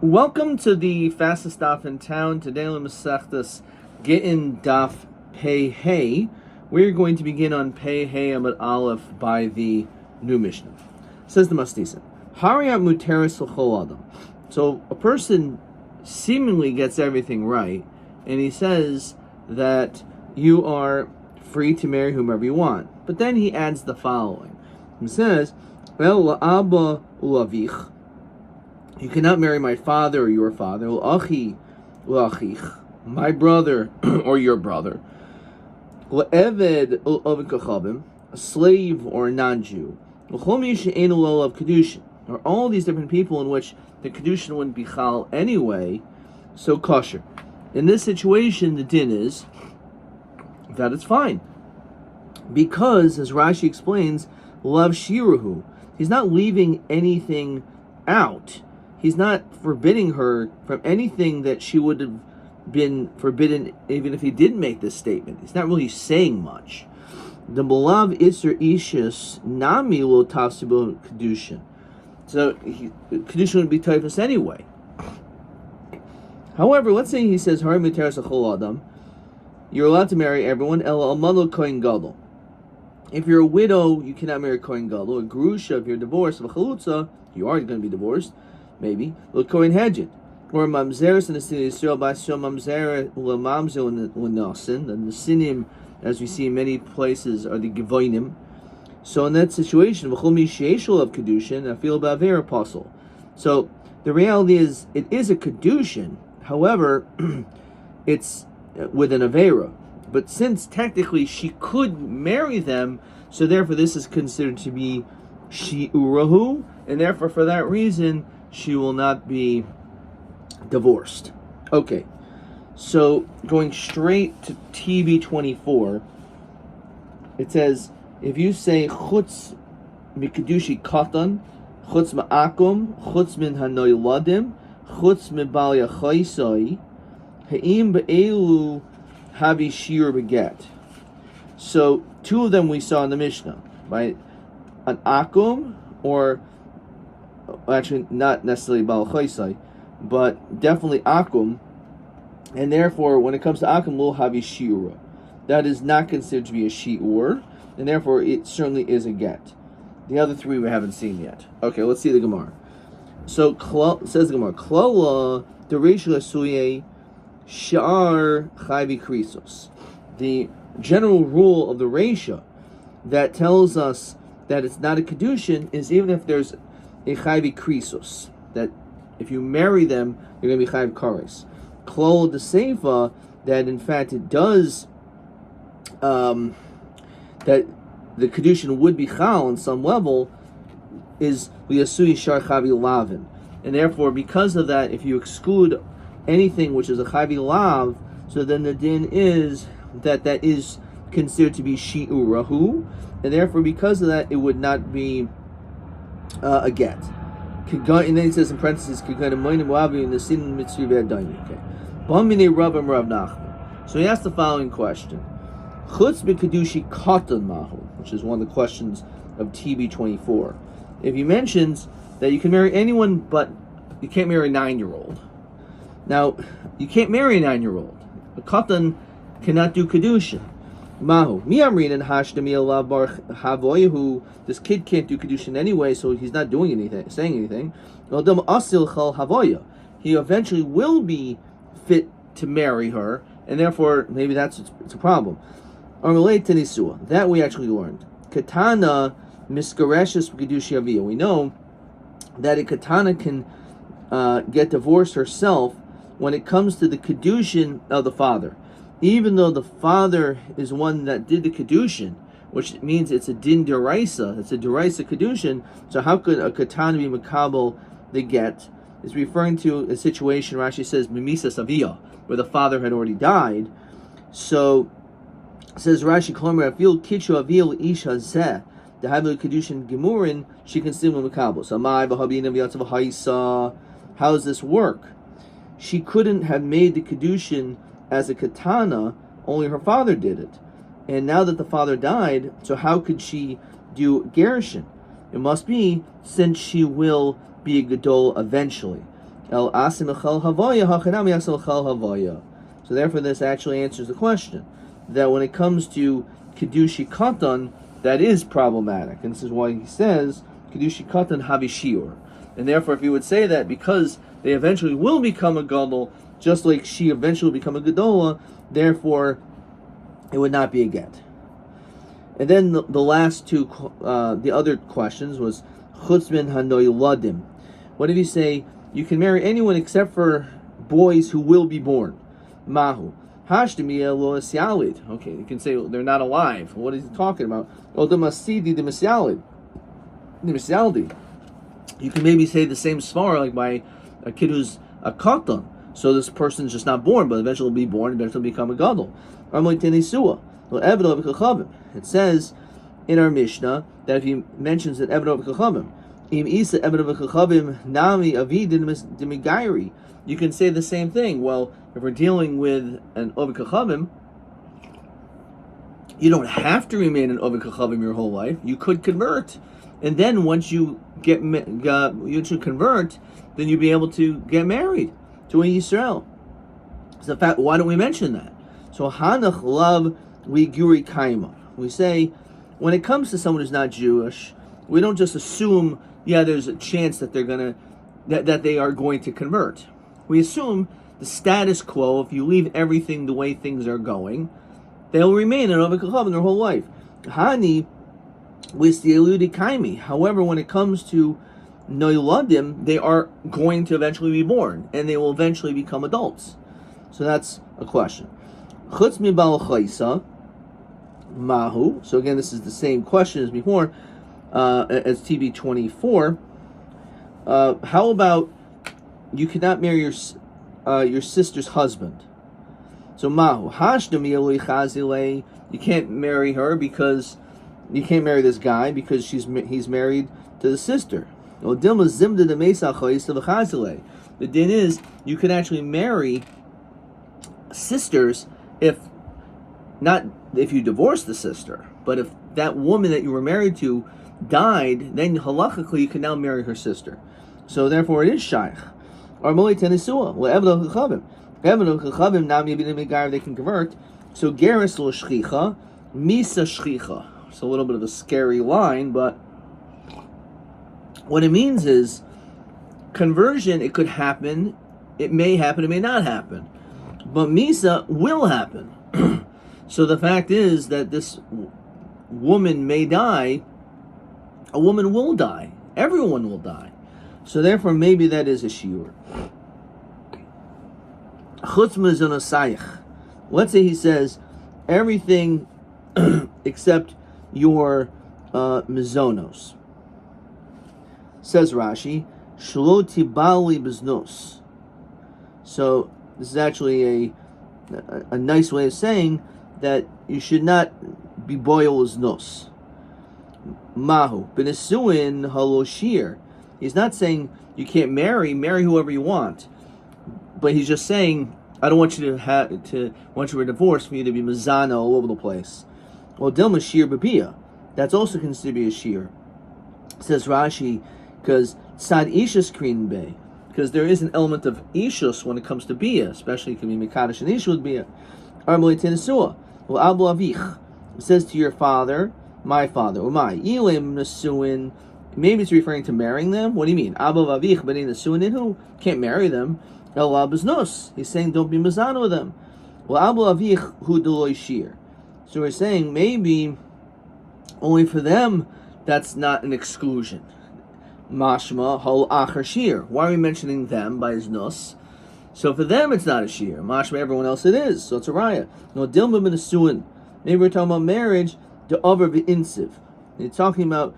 Welcome to the fastest daf in town. Today, Masechtas Gittin daf Pei Hey. We're going to begin on Pei Hey Amud Aleph by the new Mishnah. Says the Mastisa, Hariyat Muteris L'chol Adam. So a person seemingly gets everything right, and he says that you are free to marry whomever you want. But then he adds the following. He says, El la'aba u'lavich. You cannot marry my father or your father, u'achi u'achich, my brother or your brother, u'eved u'ovid kachabim, a slave or a non-Jew, u'chol mi she'ein lo of kedushin, or all these different people in which the kedushin wouldn't be chal anyway, so kosher. In this situation, the din is that it's fine, because, as Rashi explains, lav shiruhu, he's not leaving anything out. He's not forbidding her from anything that she would have been forbidden even if he didn't make this statement. He's not really saying much. The Balav Isser Ishus Nami lo tafsibu Kedushin. So Kedushin would be typhus anyway. However, let's say he says, Hari Muteris L'chol Adam, you're allowed to marry everyone, El Almano Kohen Gadol. If you're a widow, you cannot marry Kohen Gadol. A Grusha, if you're divorced, of a Chalutza, you are going to be divorced. Maybe look Kohen Hedjit or Mamzeres in the city of Israel by Shom Mamzer Lamamzo in Nasin, and the Sinim, as we see in many places, are the Gevoinim. So in that situation, V'chol Sheishol of Kedushin, I feel Baver apostle. So the reality is, it is a Kedushin. However, it's with an Avera. But since technically she could marry them, so therefore this is considered to be Shi'urahu, and therefore for that reason she will not be divorced. Okay, so going straight to TB 24, it says, if you say chutz mikedushi katan, chutz ma'akum, chutz min hanoyladim, chutz mibal yachaisai, ha'im be'elu havi shir beget. So two of them we saw in the Mishnah, right? An akum, or actually not necessarily Baal Chaisai, but definitely Akum, and therefore when it comes to Akum, will have a Shiura. That is not considered to be a Shi'ur, and therefore it certainly is a get. The other three we haven't seen yet. Okay, let's see the Gemara. So says the Gemara, Klala Deresh Suye Shar Chayvi Krisos. The general rule of the Reisha that tells us that it's not a Kedushin is even if there's a chayvi krisos, that if you marry them, you're going to be chayv kares. Klol the seifa, that in fact it does, that the kedushin would be chal on some level, is liyasui shar chavi lavin, and therefore because of that, if you exclude anything which is a chayvi lav, so then the din is that is considered to be shi'urahu, and therefore because of that, it would not be a get. And then he says in parentheses, okay. So he asked the following question. Which is one of the questions of TB 24. If he mentions that you can marry anyone, but you can't marry a 9-year-old. Now, you can't marry a 9-year-old. A katan cannot do kedushin. Mahu. This kid can't do kedushin anyway, so he's not doing anything, saying anything. He eventually will be fit to marry her, and therefore maybe it's a problem. That we actually learned. Katana miskareshes kedushi avia. We know that a katana can get divorced herself when it comes to the kedushin of the father. Even though the father is one that did the kedushin, which means it's a din deraisa, it's a deraisa kedushin. So how could a katana be makabel the get? It's referring to a situation. Rashi says mimisa savia, where the father had already died. So says Rashi, Klomer avil kitchu avil isha zeh the havil kedushin gemurin she can still makabel. So my v'habina v'yatzav haisa. How does this work? She couldn't have made the kedushin as a katana, only her father did it. And now that the father died, so how could she do gerushin? It must be since she will be a gadol eventually. El asim echel havaya hachanami asel echel havaya. So therefore, this actually answers the question that when it comes to Kedushi Katan, that is problematic. And this is why he says Kedushi Katan Havishiur. And therefore, if you would say that because they eventually will become a Gadol, just like she eventually will become a Gedola, therefore it would not be a get. And then the last two, the other questions was Chutz min hanoyladim. What if you say you can marry anyone except for boys who will be born? Mahu. Hashdemiya lo esyalid. Okay, you can say they're not alive. What is he talking about? Oh, the masidi the misyalid. The misyaldi. You can maybe say the same svara like by a kid who's a katan. So this person's just not born, but eventually will be born, eventually become a gadol. It says in our Mishnah that if he mentions that Eved Kachavim, Im Isa Eved Kachavim Nami Avidin Demigairi, you can say the same thing. Well, if we're dealing with an Oved Kachavim, you don't have to remain an Oved Kachavim your whole life. You could convert, and then once you convert, then you'll be able to get married to an Yisrael. So in fact, why don't we mention that? So Hanach Lav Liguri Kaima. We say, when it comes to someone who's not Jewish, we don't just assume, there's a chance that that they are going to convert. We assume the status quo. If you leave everything the way things are going, they'll remain in Oved Kachavim their whole life. Hani with the Eludi Kaimi. However, when it comes to Noyladim, they are going to eventually be born, and they will eventually become adults. So that's a question. Chutz mi bal chaysa. Mahu. So again, this is the same question as before, as TB 24. How about you cannot marry your sister's husband? So Mahu Hashdami Chazile. You can't marry her because you can't marry this guy because he's married to the sister. The din is you could actually marry sisters if you divorce the sister, but if that woman that you were married to died, then halachically you can now marry her sister. So therefore it is shaykh. Or moli tenisua, le'evdo chachavim. Evdo chachavim nam yabidim megar, they can convert. So geris lo shchicha, misa shchicha. It's a little bit of a scary line, but what it means is conversion, it could happen, it may happen, it may not happen. But misa will happen. So the fact is that this woman may die, a woman will die, everyone will die. So therefore maybe that is a shiur. Chutz mezonasayich. Let's say he says everything except your mezonos. Says Rashi, shlo tibali beznos. So this is actually a nice way of saying that you should not be boil as nos. Mahu benesuin haloshir. He's not saying you can't marry whoever you want, but he's just saying I don't want you once you were divorced for you to be mazana all over the place. Well, dilma shir babia. That's also considered to be a shir. Says Rashi, because sad ishas krin be. Because there is an element of ishus when it comes to bia, especially it can be mekadosh and ish with bia. Armoli tenesua. Well, abu avich. It says to your father, my father, umay ilim nesuin. Maybe it's referring to marrying them. What do you mean? Abu avich, but in nesuin, who can't marry them? El abuznos. He's saying don't be mazana with them. Well, abu avich hu deloy shir. So we're saying maybe only for them that's not an exclusion. Mashma hol acher shir. Why are we mentioning them by his nus? So for them it's not a shir. Mashma everyone else it is. So it's a raya. No dilma b'nesuin. Maybe we're talking about marriage. The over v'insiv. You're talking about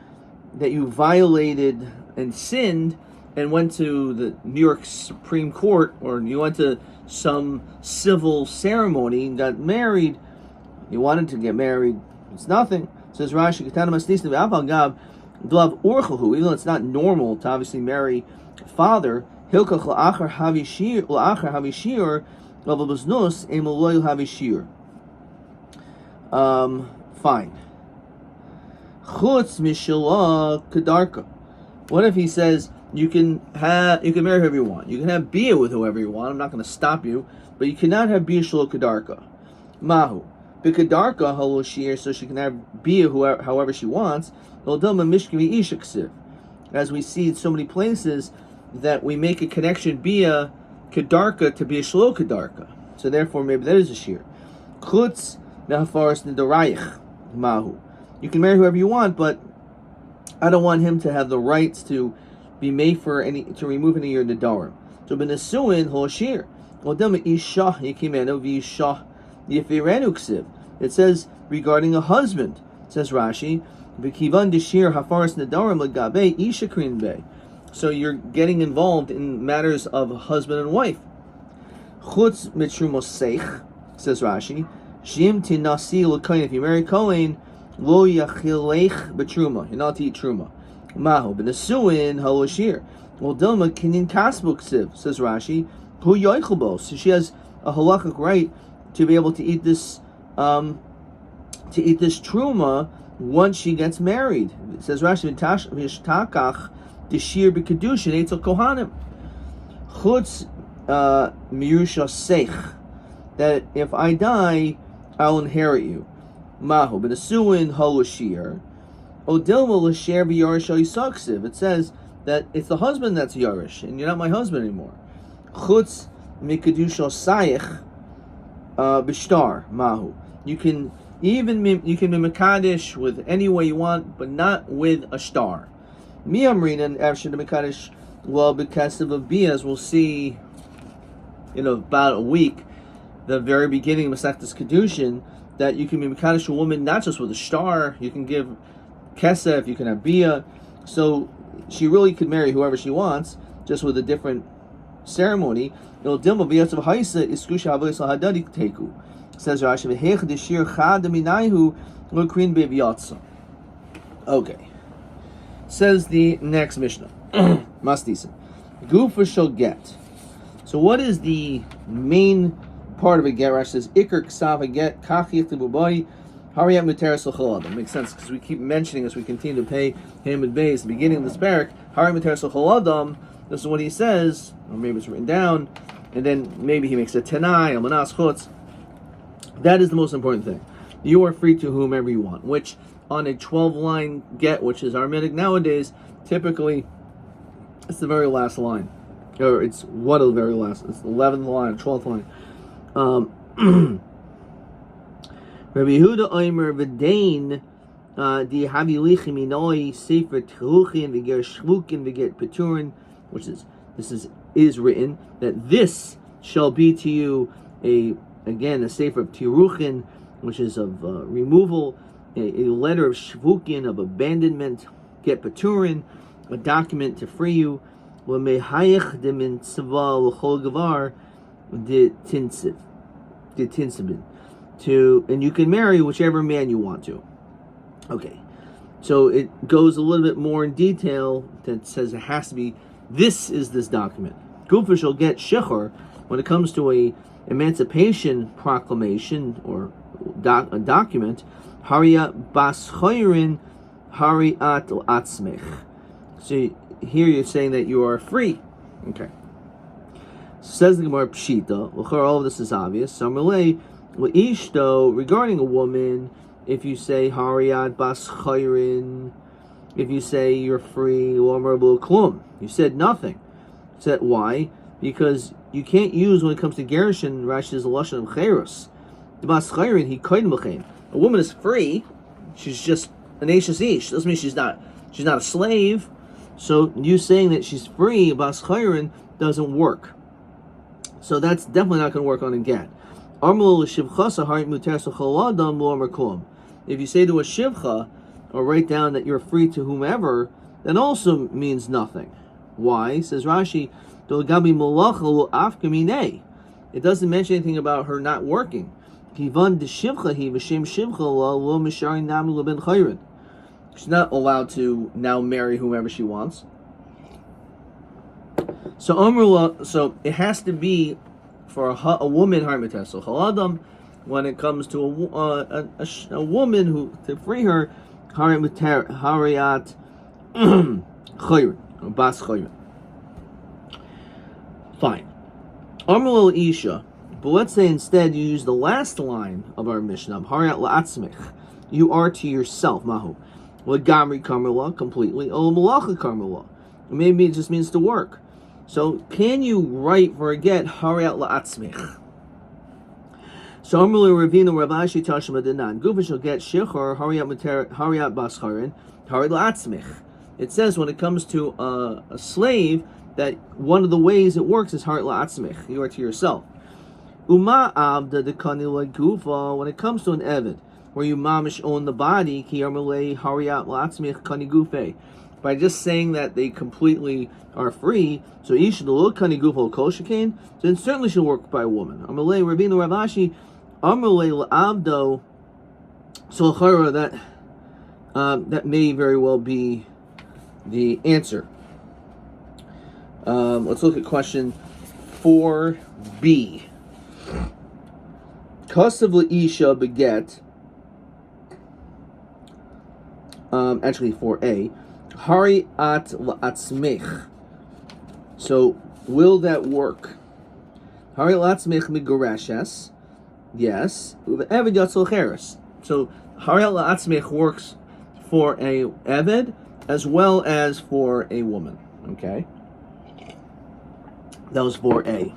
that you violated and sinned and went to the New York Supreme Court, or you went to some civil ceremony and got married. You wanted to get married. It's nothing. It says Rashi, Katana Masnisna v'Aval Gab. Even though it's not normal to obviously marry father, Hilkach la'achar havishir lavabuznus emoloy havishir. Fine. Chutz mishala kedarka. What if he says you can marry whoever you want. You can have bia with whoever you want. I'm not going to stop you, but you cannot have bia shelo kedarka. Mahu bikadarka halo shir, so she can have bia however she wants. As we see in so many places that we make a connection bia kedarka to bia shelo kedarka. So therefore, maybe that is a shir. Chutz mehafaras nedarayich mahu. You can marry whoever you want, but I don't want him to have the rights to be made for to remove any of your nedarim. So b'nesuin hoshir. It says regarding a husband. It says Rashi, v'kivan deshir hafaras nedarim legabe ishakrin be. So you're getting involved in matters of husband and wife. Chutz mitrumosech, says Rashi, shim tinasi l'kohen. If you marry Kohen, lo yachilech betruma. You're not to eat truma. Mahu b'nesuin haloshir. Well, Dilma kinin kasbuk siv, says Rashi, hu yoichelbo. So she has a halachic right to be able to eat this truma once she gets married. It says Rashi, v'ishtakach deshir b'kedushin eitzel kohanim. Chutz mirusha seich, that if I die, I'll inherit you. Mahu b'nesuin haloshir. Odilma l'sher v'yarish oisaksiv. It says that it's the husband that's yarish, and you're not my husband anymore. Chutz mikadusha sayich b'shtar mahu. You can be mekadesh with any way you want, but not with a star. Mi amrina and after the mekadesh, well, because of bias, we'll see in about a week, the very beginning of Masechtas Kedushin, that you can be mekadesh a woman not just with a star. You can give kesef, you can have bia. So she really could marry whoever she wants, just with a different ceremony. Says Rashi, okay. Says the next Mishnah. Mastisen. Gufa shall get. So what is the main part of a get? Rashi says, Iker ksav a get, kach yichtabu boi, hariyat muteres l'chol. Makes sense, because we keep mentioning as we continue to pay him and base, the beginning of this parak, hariyat muteres l'chol. This is what he says, or maybe it's written down, and then maybe he makes a tenai, a manas chutz. That is the most important thing. You are free to whomever you want, which on a 12-line get, which is Armenic nowadays, typically it's the very last line. Or it's one of the very last. It's the 11th line, 12th line. Rabbi Yehuda Omer v'dein di havilichim inoi sefer teruchin v'ger shvukin v'ger peturin, which is written that this shall be to you a sefer of tiruchin, which is of removal, a letter of shvukin, of abandonment, get peturin, a document to free you, l'mehayich de min tzava l'chol gavar de tinsibin, and you can marry whichever man you want to. Okay, so it goes a little bit more in detail that says it has to be. This is this document. Gufa shall get shechor when it comes to a emancipation proclamation or a document. Hariyat bas choyrin hariyat atzmech. So here you're saying that you are free. Okay. Says the Gemara Pshita. All of this is obvious. Samalei ishto, regarding a woman, if you say hariyat bas choyrin, if you say you're free, you said nothing. Said why? Because you can't use, when it comes to gerushin, Rashi's lashon of cherus. Bas choyrin he koyin b'chein. A woman is free. She's just an eishes ish. Doesn't mean she's not a slave. So you saying that she's free, bas choyrin, doesn't work. So that's definitely not going to work on a get. If you say to a shivcha, or write down that you're free to whomever, that also means nothing. Why? Says Rashi, it doesn't mention anything about her not working. She's not allowed to now marry whomever she wants. So it has to be for a woman, when it comes to a woman who, to free her, hariyat choyrin, bas choyrin. Fine. Amrlo Isha. But let's say instead you use the last line of our Mishnah, Hariat la'atzmich. You are to yourself, Mahu. L'gamri karmela, completely. O malacha karmela. Maybe it just means to work. So can you write for a get Hariat la'atzmich? So Amrlo Ravina Ravashi Tashma Dinan. Gufa shall get Shechor Hariat Bascharin Hariat la'atzmich. It says when it comes to a slave that one of the ways it works is Hariat la'atzmich. You are to yourself. Uma avda de kanila gufa. When it comes to an evid, where you mamish own the body, ki yarmalei hariat latzmich kani gufe. By just saying that they completely are free, so ish the lo kani gufa koshikain, then certainly should work by a woman. Amalei Rabbeinu Ravashi, amalei avdo. So that may very well be the answer. Let's look at question 4b. Kasav l'isha beget. Actually 4a. Hari at la'atzmich. So will that work? Hari la'atzmich migoreshes. Yes. Eved yatzol cheres. So hari la'atzmich works for a eved as well as for a woman. Okay. That was 4a.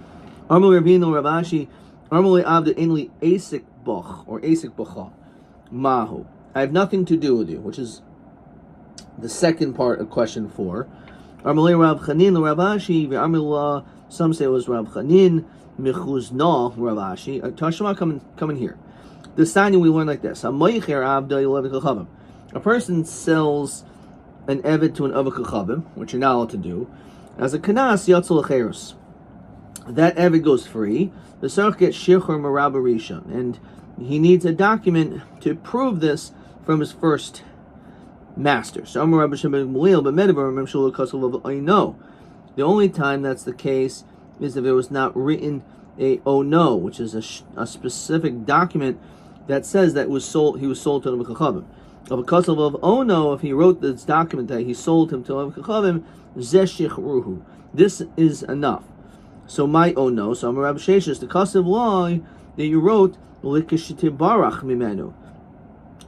Amar Ravina Ravashi. Normally, Avda Inli Asik Bach or Asik Bacha Mahu. I have nothing to do with you, which is the second part of question 4. Armalei Rav Chanin Ravashi, V'Armila, some say it was Rav Chanin, Michuzna Ravashi. Tashma, come in here. The signing we learn like this. A person sells an Eved to an Avik Chavim, which you're not allowed to do. As a Kanas, Yatzal Acherus. That Eved goes free. The Sarach gets Shechor Marab Rishon, and he needs a document to prove this from his first master. So Amar Rabbi Shimon Gamliel, but Medivar Memshul Kasul I know. The only time that's the case is if it was not written a oh no, which is a specific document that says that he was sold to the Mekachavim. Of a Kasul of oh no, if he wrote this document that he sold him to the Mekachavim, Zeshich Ruhu. This is enough. So my oh no, so Amar Rabbi Sheshes, the Kasav law that you wrote, barach mimenu,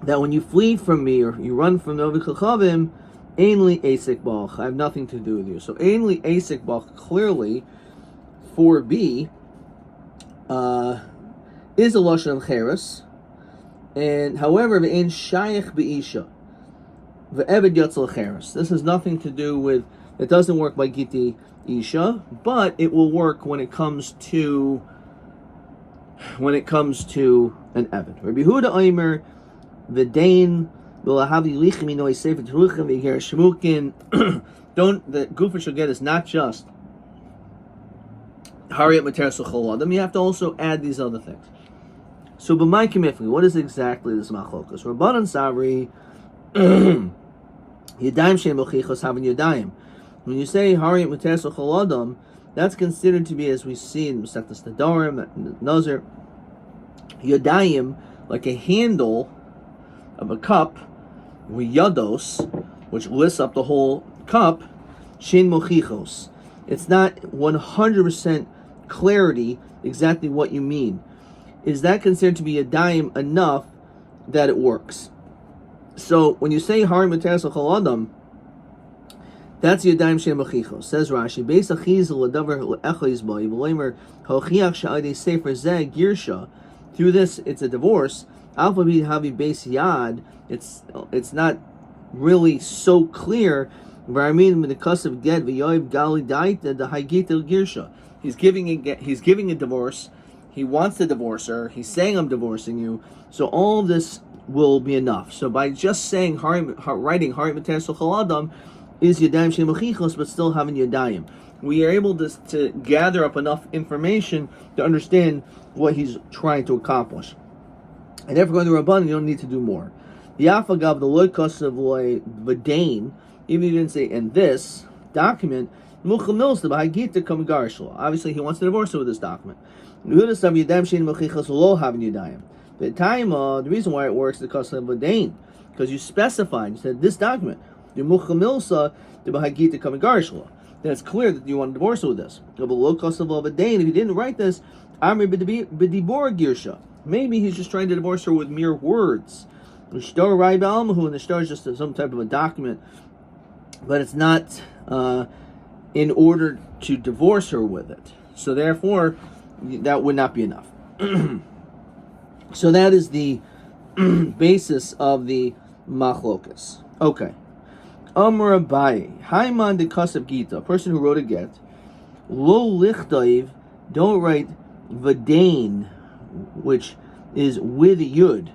that when you flee from me or you run from the Ovikachavim, ainli asik bach, I have nothing to do with you. So ainli asik bach clearly 4b is a lashon of cheres, and however ve'en shayich be'isha ve'eved yatzal cheres. This has nothing to do with. It doesn't work by Gittin Isha, but it will work when it comes to an Evid. Rabbi Yehuda Omer v'dain v'lahavi lichim inoy sefer teruchim v'ger shmukin. Don't the gufa shall get is not just Hariyat Materas L'chol Adam. You have to also add these other things. So b'may kimifli, what is exactly this machlokas? Rabbanan Savri Yadayim shem ochichos havin yadayim. When you say Hariyat Materas L'chol Adam, that's considered to be, as we see in Masechtas Nedarim, Nazir, Yadayim, like a handle of a cup, Yados, which lifts up the whole cup, Shin Mochichos. It's not 100% clarity exactly what you mean. Is that considered to be Yadayim enough that it works? So when you say Hariyat Materas L'chol Adam, that's Yadayim Shem Achichos. Says Rashi, Beis Achiz L'davar L'echoiz Bo Yivleimer Hochiach Sha'adei Sefer Zeh Girsha. Through this, it's a divorce. Alpha B'Havi Havi Beis Yad. It's not really so clear. V'Armin M'Nekasav Get V'Yoiv Gali Daita the Hagitel Girsha. He's giving a divorce. He wants to divorce her. He's saying, I'm divorcing you. So all of this will be enough. So by just saying writing Hariyat Materas L'chol Adam is Yadayim Shem Achichos, but still having Yadayim. We are able to gather up enough information to understand what he's trying to accomplish. And therefore, going to Rabban, you don't need to do more. The Afagav, the Loi Kosav Loi V'dain, even if you didn't say in this document, obviously he wants to divorce her with this document. The reason why it works is because of V'dain, because you specified, you said this document. then it's clear that you want to divorce her with this. If he didn't write this, maybe he's just trying to divorce her with mere words. And the shtar is just some type of a document, but it's not in order to divorce her with it. So therefore, that would not be enough. So that is the basis of the machlokas. Okay. Rabbi, Haiman de Kasav Gita, a person who wrote a get, Lo Lichtaiv, don't write Vadain, which is with a yud.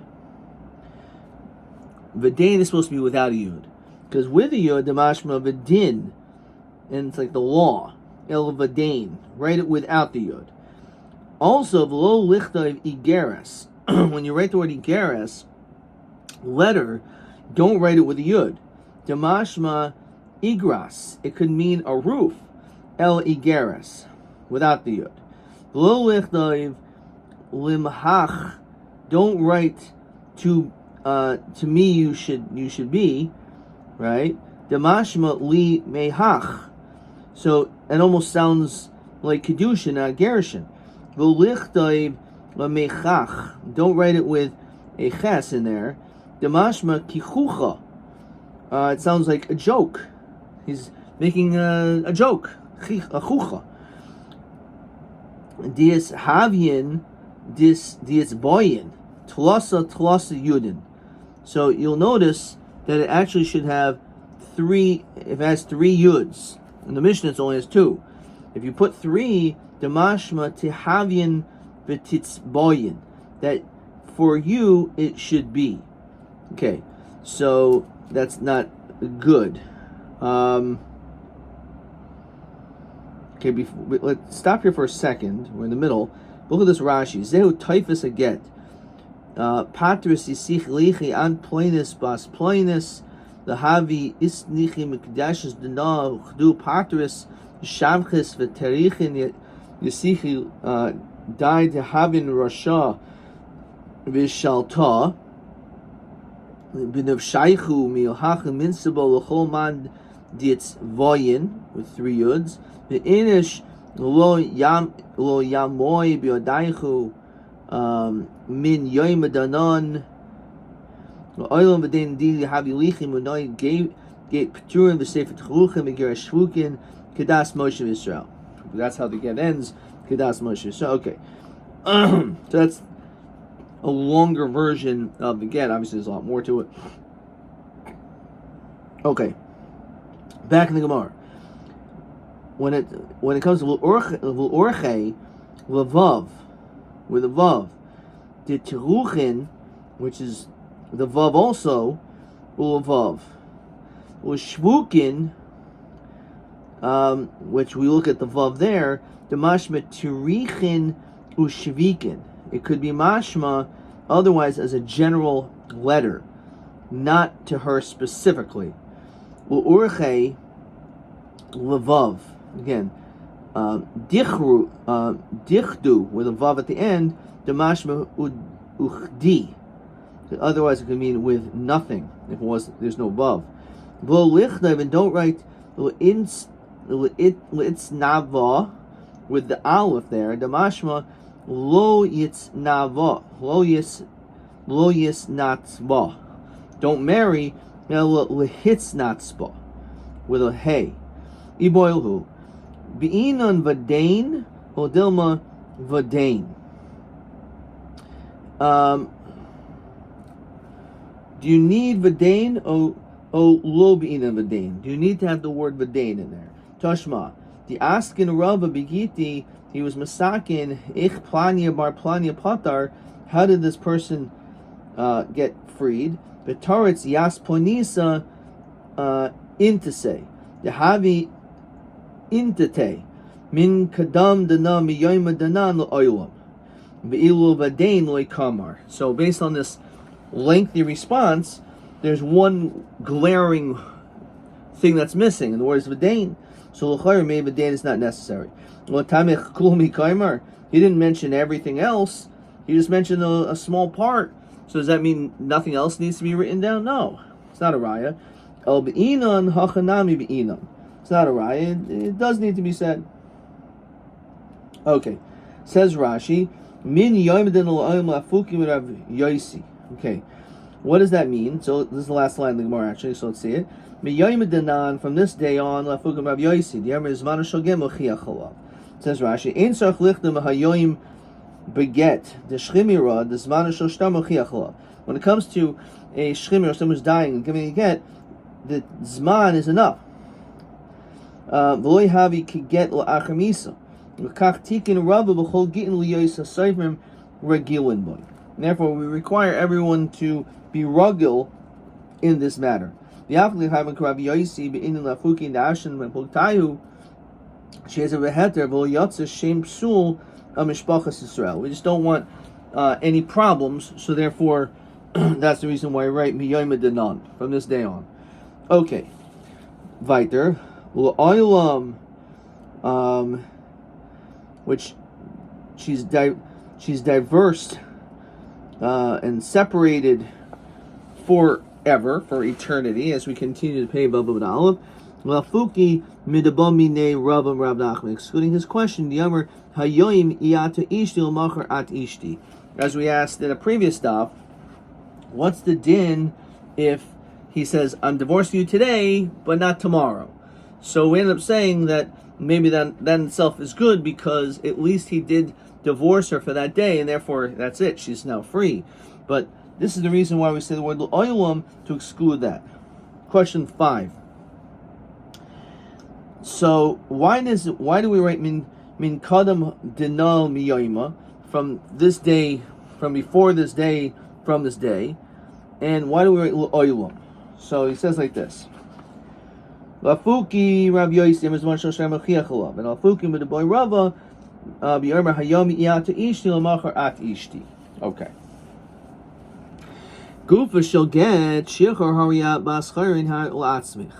Vadain is supposed to be without a yud, because with a yud, the mashma Vadin, and it's like the law. El Vadain, write it without the yud. Also, Lo Lichtaiv Igeres, when you write the word Igeres, letter, don't write it with a yud. Demashma igras, it could mean a roof. El igeres, without the yud. Lo lichdav limhach, don't write to me you should be, right? Demashma li mehach, so it almost sounds like kedushin, not gerushin. Lo lichdav lemechach, don't write it with a ches in there. Demashma kichucha. It sounds like a joke. He's making a joke. A chucha. Dies havien, dies boyin. Tlasa yudin. So you'll notice that it actually should have three, if it has three yuds. In the Mishnah it only has two. If you put three, the mashma tehavien v'titz boyin. That for you it should be. Okay, so that's not good. Let's stop here for a second. We're in the middle. Look at this Rashi. Zehu typhus aget. Patris yisich lichi an ploinus bas ploinus. The havi isnichi mikdashes dana uchdu patris shavchis v'terichin yisichi died to havin rasha vishalta. B'nev shaychu mi'ohachim minsabo l'chol man dietz voyin with three yuds. V'inish lo yamoy b'yodaychu min yoyim adanon. Oilam v'dein di havi lichim u'noy gate p'turim v'sefer t'chuchim v'ger shvukin kedas Moshe Yisrael. That's how the get ends. Kedas Moshe Yisrael. Okay, so that's a longer version of the get. Obviously, there's a lot more to it. Okay, back in the Gemara. When it comes to l'orche, l'vav, with a vav, the teruchin, which is the vav also, l'vav, l'shvukin, which we look at the vav there, the mashma tirichin ushvikin. It could be mashma otherwise as a general letter, not to her specifically. L'urche levav. Again, dichdu with a vav at the end. The mashma uchdi. Otherwise, it could mean with nothing. If there's no vav. V'lo lichnav, and don't write l'itznava with the aleph there. The mashma lo yitznava, lo yisnatzva. Don't marry lehitznatzva with a hey. Iboilhu bi'inon vadain odilma vadain. Do you need vadain o lo bi'inon vadain? Do you need to have the word vadain in there? Tashma, the askin Rabbi Gittin, he was masakin ich plania bar plania patar. How did this person get freed? Betaretz yas ponisa intase. The havi intate min kadam dana miyoyma dana lo'olam ve'ilu vadain lo'ikamar. So based on this lengthy response, there's one glaring thing that's missing, and the word is vadain. So l'chayr maybe vadain is not necessary. He didn't mention everything else. He just mentioned a small part. So does that mean nothing else needs to be written down? No, it's not a raya. El be'inon hachanami be'inon. It's not a raya. It does need to be said. Okay, says Rashi, Min Yoimidin L'Oim Lafukim Rav Yosi. Okay, what does that mean? So this is the last line of the Gemara actually. So let's see it. Min Yoimidinan, from this day on, Lafukim Rav Yosi. The Yomer is Zman Shogem Uchiach Cholav. Says Rashi, Ein Sarch Lichtem Hayoim Beget the Shchimira the Zman Shoshtam Uchiach Cholav. When it comes to a Shchimir or someone who's dying and giving a get, the Zman is enough. V'loi Havi Kiget L'Achar Misa. Therefore, we require everyone to be rugil in this matter. She has a veheter shem psul mishpachas Yisrael. We just don't want any problems, so therefore, that's the reason why I write miyoyim denan from this day on. Okay, weiter. Which she's diverse and separated forever, for eternity, as we continue to pay Baba Aleph. Lafuki midabamine Rabam Rav Nachman, excluding his question, Yamar Hayoim Iata Ishti L'Machar At Ishti. As we asked in a previous stop, what's the din if he says, I'm divorcing you today, but not tomorrow? So we end up saying that maybe that in itself is good, because at least he did divorce her for that day, and therefore that's it. She's now free. But this is the reason why we say the word l'olam, to exclude that. Question 5. So why do we write min kadam dinal miyoima, from this day, from before this day, from this day, and why do we write l'olam? So he says like this. Lafuki Rav Yosim is one Shoshem Achiachalav, and Lafuki with the boy Rava, B'Yomer Hayomi Iyata Ishti L'Machar At Ishti. Okay. Gufa shall get Shichar Hariyat Bas Chayrin Ha'Atzmich.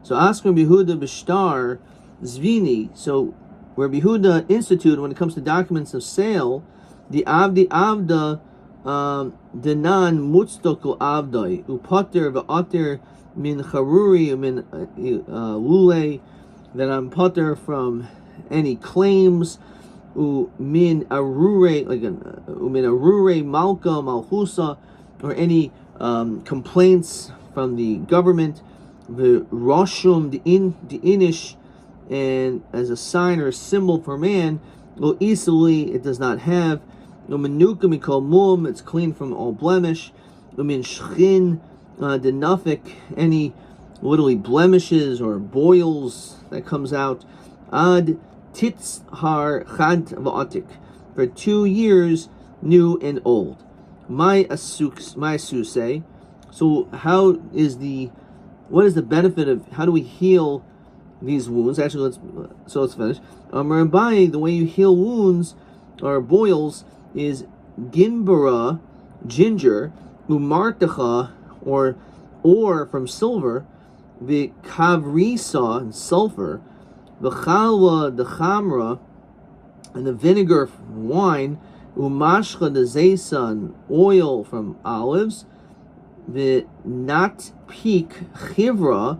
So ask Rabbi Yehuda B'Shtar Zvini. So Rabbi Yehuda instituted, when it comes to documents of sale, the Avdi Avda Denan Mutztokul Avdai Upater V'Ater Min Charuri Min Lule, that I'm putter from any claims. Min Arure, like Min Arure Malka Malchusa, or any complaints from the government. The Roshum the Inish, and as a sign or a symbol for man. Lo easily it does not have. No Menuka Mikol Mum, it's clean from all blemish. Min Shchin the nafik, any literally blemishes or boils that comes out. Ad titzhar chad va'atik, for 2 years, new and old. My asuse. So what is the benefit of, how do we heal these wounds? Actually, let's finish. Rabbi, the way you heal wounds or boils is gimbara, ginger, umartacha, or from silver, the kavrisa, and sulfur, the chalwa, the chamra, and the vinegar from wine, umashcha, the zaysan, oil from olives, the nat peak chivra,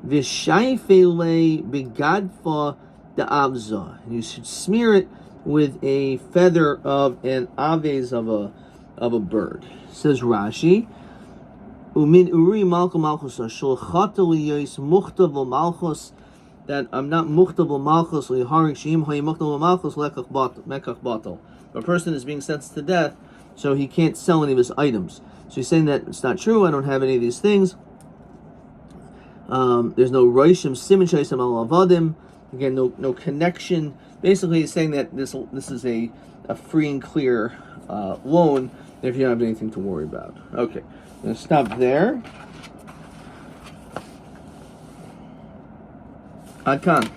the shaifele begadfa the avza. You should smear it with a feather of an aves of a bird. Says Rashi. Umin uri malchus malchus shulchata liyos muchtav malchus, that I'm not muchtav malchus liharik sheim hay muchtav malchus mekach batal. A person is being sentenced to death, so he can't sell any of his items. So he's saying that it's not true. I don't have any of these things. There's no roishim simin shaisam al avadim. Again, no connection. Basically, he's saying that this is a free and clear loan. If you don't have anything to worry about. Okay. I'm going to stop there. Ad kan.